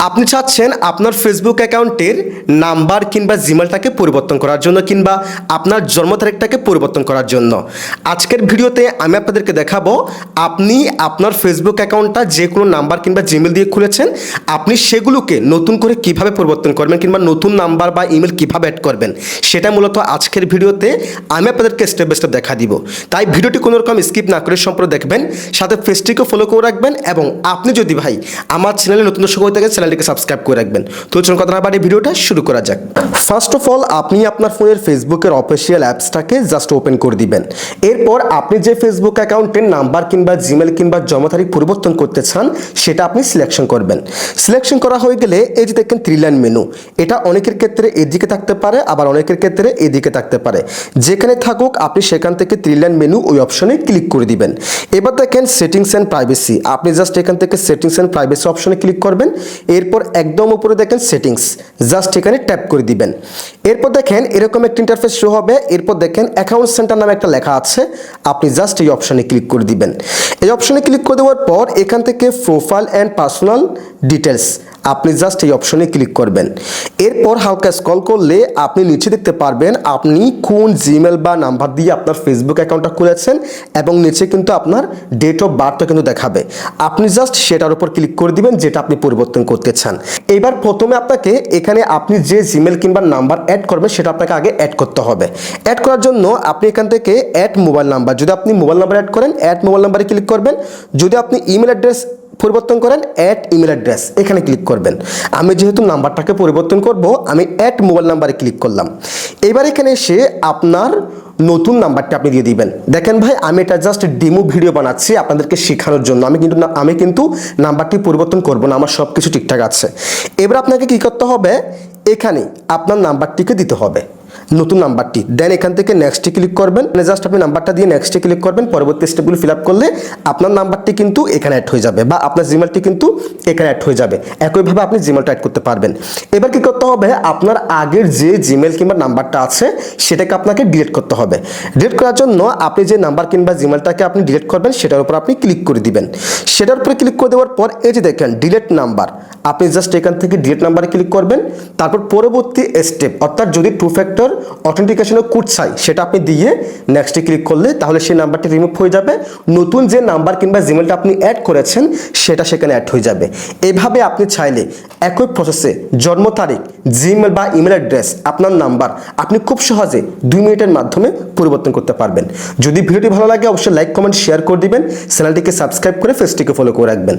আপনি চাচ্ছেন আপনার ফেসবুক অ্যাকাউন্টের নাম্বার কিংবা জিমেলটাকে পরিবর্তন করার জন্য কিংবা আপনার জন্ম তারিখটাকে পরিবর্তন করার জন্য আজকের ভিডিওতে আমি আপনাদেরকে দেখাবো আপনি আপনার ফেসবুক অ্যাকাউন্টটা যে কোনো নাম্বার কিংবা জিমেল দিয়ে খুলেছেন আপনি সেগুলোকে নতুন করে কিভাবে পরিবর্তন করবেন কিংবা নতুন নাম্বার বা ইমেল কিভাবে অ্যাড করবেন সেটা মূলত আজকের ভিডিওতে আমি আপনাদেরকে স্টেপ বাই স্টেপ দেখা দিব। তাই ভিডিওটি কোনো রকম স্কিপ না করে সম্পূর্ণ দেখবেন, সাথে পেজটিকে ফলো করে রাখবেন এবং আপনি যদি ভাই আমার চ্যানেলে নতুন দর্শক হয়ে থাকেন চ্যানেলটিকে সাবস্ক্রাইব করে রাখবেন। তো চলুন কথা না বাড়িয়ে ভিডিওটা শুরু করা যাক। ফার্স্ট অফ অল আপনি আপনার ফোনের ফেসবুকের অফিসিয়াল অ্যাপসটাকে জাস্ট ওপেন করে দিবেন। এরপর আপনি যে ফেসবুক অ্যাকাউন্টের নাম্বার কিংবা জিমেল কিংবা জন্ম তারিখ পরিবর্তন করতে চান সেটা আপনি সিলেকশন করবেন। সিলেকশন করা হয়ে গেলে এই যে দেখেন 3 লাইন মেনু, এটা অনেকের ক্ষেত্রে এদিকে থাকতে পারে আবার অনেকের ক্ষেত্রে এদিকে থাকতে পারে। যেখানে থাকুক আপনি সেখান থেকে 3 লাইন মেনু ওই অপশনে ক্লিক করে দিবেন। এবার দেখেন সেটিংস অ্যান্ড প্রাইভেসি, আপনি জাস্ট এখান থেকে সেটিংস অ্যান্ড প্রাইভেসি অপশনে ক্লিক করবেন। এরপর একদম উপরে দেখেন সেটিংস, জাস্ট এখানে ট্যাপ করে দিবেন। এরপর দেখেন এরকম একটা ইন্টারফেস শো হবে। এরপর দেখেন অ্যাকাউন্ট সেন্টার নামে একটা লেখা আছে, আপনি জাস্ট এই অপশনে ক্লিক করে দিবেন। এই অপশনে ক্লিক করে দেওয়ার পর এখান থেকে প্রোফাইল অ্যান্ড পার্সোনাল ডিটেলস আপনি জাস্ট এই অপশনে ক্লিক করবেন। এরপর হালকা স্ক্রল করলে আপনি নিচে দেখতে পারবেন আপনি কোন জিমেল বা নাম্বার দিয়ে আপনার ফেসবুক অ্যাকাউন্টটা খুলেছেন এবং নিচে কিন্তু আপনার ডেট অফ বার্থটা কিন্তু দেখাবে। আপনি জাস্ট সেটার উপর ক্লিক করে দিবেন যেটা আপনি পরিবর্তন করতে চান। এবার প্রথমে আপনাকে এখানে আপনি যে জিমেল কিংবা নাম্বার অ্যাড করবেন সেটা আপনাকে আগে অ্যাড করতে হবে। অ্যাড করার জন্য আপনি এখান থেকে অ্যাড মোবাইল নাম্বার, যদি আপনি মোবাইল নাম্বার অ্যাড করেন অ্যাড মোবাইল নাম্বারে ক্লিক করবেন। যদি আপনি ইমেল অ্যাড্রেস পরিবর্তন করেন অ্যাড ইমেল অ্যাড্রেস এখানে ক্লিক করবেন। আমি যেহেতু নাম্বারটাকে পরিবর্তন করব আমি অ্যাড মোবাইল নাম্বারে ক্লিক করলাম। এবার এখানে এসে আপনার নতুন নাম্বারটা আপনি দিয়ে দিবেন। দেখেন ভাই আমি এটা জাস্ট ডেমো ভিডিও বানাচ্ছি আপনাদেরকে শেখানোর জন্য, আমি কিন্তু নাম্বারটি পরিবর্তন করব না, আমার সব কিছু ঠিকঠাক আছে। এবার আপনাকে কী করতে হবে, এখানে আপনার নাম্বারটিকে দিতে হবে, নতুন নাম্বারটি। দেন এখান থেকে নেক্সটে ক্লিক করবেন, জাস্ট আপনি নাম্বারটা দিয়ে নেক্সটে ক্লিক করবেন। পরবর্তী স্টেপগুলো ফিল আপ করলে আপনার নাম্বারটি কিন্তু এখানে অ্যাড হয়ে যাবে বা আপনার জিমেলটি কিন্তু এখানে অ্যাড হয়ে যাবে। একইভাবে আপনি জিমেলটা অ্যাড করতে পারবেন। এবার কি করতে হবে, আপনার আগের যে জিমেল কিংবা নাম্বারটা আছে সেটাকে আপনাকে ডিলিট করতে হবে। ডিলিট করার জন্য আপনি যে নাম্বার কিংবা জিমেলটাকে আপনি ডিলিট করবেন সেটার উপর আপনি ক্লিক করে দিবেন। সেটার উপরে ক্লিক করে দেওয়ার পর এই যে দেখেন ডিলিট নাম্বার, আপনি জাস্ট এখান থেকে ডিলিট নাম্বারে ক্লিক করবেন। তারপর পরবর্তী স্টেপ অর্থাৎ যদি 2 ফ্যাক্টর অথেন্টিকেশনের কোড চাই সেটা আপনি দিয়ে নেক্সটে ক্লিক করলে তাহলে সেই নাম্বারটি রিমুভ হয়ে যাবে। নতুন যে নাম্বার কিংবা জিমেলটা আপনি অ্যাড করেছেন সেটা সেখানে অ্যাড হয়ে যাবে। এভাবে আপনি চাইলে একই প্রসেসে জন্ম তারিখ, জিমেল বা ইমেল অ্যাড্রেস, আপনার নাম্বার আপনি খুব সহজে 2 মিনিটের মাধ্যমে পরিবর্তন করতে পারবেন। যদি ভিডিওটি ভালো লাগে অবশ্যই লাইক কমেন্ট শেয়ার করে দিবেন, চ্যানেলটিকে সাবস্ক্রাইব করে পেজটিকে ফলো করে রাখবেন।